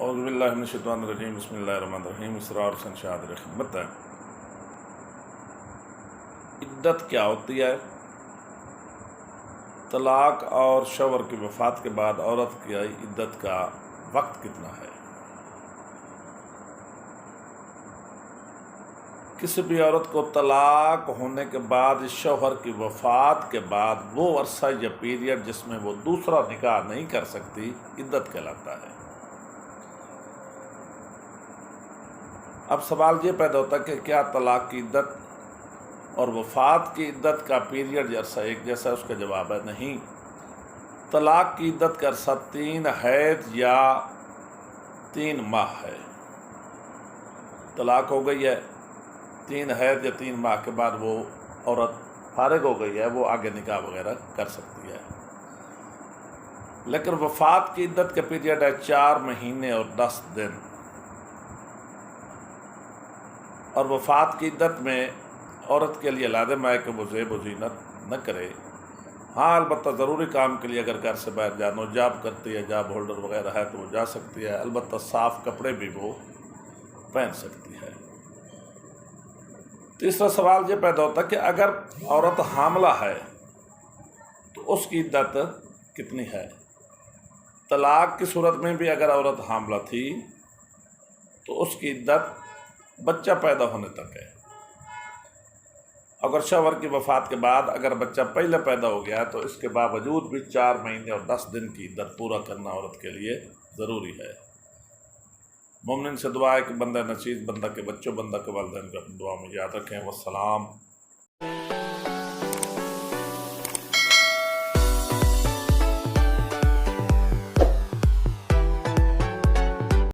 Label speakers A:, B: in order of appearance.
A: اعوذ باللہ من الشیطان الرجیم بسم اللہ الرحمن الرحیم اسرار حسین شہاد خدمت ہے۔ عدت کیا ہوتی ہے؟ طلاق اور شوہر کی وفات کے بعد عورت کی عدت کا وقت کتنا ہے؟ کسی بھی عورت کو طلاق ہونے کے بعد شوہر کی وفات کے بعد وہ عرصہ یا پیریڈ جس میں وہ دوسرا نکاح نہیں کر سکتی عدت کہلاتا ہے۔ اب سوال یہ پیدا ہوتا ہے کہ کیا طلاق کی عدت اور وفات کی عدت کا پیریڈ یا عرصہ ایک جیسا؟ اس کا جواب ہے نہیں۔ طلاق کی عدت کا عرصہ 3 حیض یا 3 ماہ ہے۔ طلاق ہو گئی ہے، 3 حیض یا 3 ماہ کے بعد وہ عورت فارغ ہو گئی ہے، وہ آگے نکاح وغیرہ کر سکتی ہے۔ لیکن وفات کی عدت کا پیریڈ ہے 4 مہینے اور 10 دن، اور وفات کی عدت میں عورت کے لیے لازم ہے کہ وہ زیب و زینت نہ کرے۔ ہاں البتہ ضروری کام کے لیے اگر گھر سے باہر جانا، جاب کرتی ہے، جاب ہولڈر وغیرہ ہے تو وہ جا سکتی ہے، البتہ صاف کپڑے بھی وہ پہن سکتی ہے۔ تیسرا سوال یہ پیدا ہوتا ہے کہ اگر عورت حاملہ ہے تو اس کی عدت کتنی ہے؟ طلاق کی صورت میں بھی اگر عورت حاملہ تھی تو اس کی عدت بچہ پیدا ہونے تک ہے۔ اگر شوہر کی وفات کے بعد اگر بچہ پہلے پیدا ہو گیا تو اس کے باوجود بھی 4 مہینے اور 10 دن کی عدت پورا کرنا عورت کے لیے ضروری ہے۔ مومن سے دعا ہے کہ بندہ نچیز، بندہ کے بچوں، بندہ کے والدین کو اپنی دعا میں یاد رکھیں۔ والسلام۔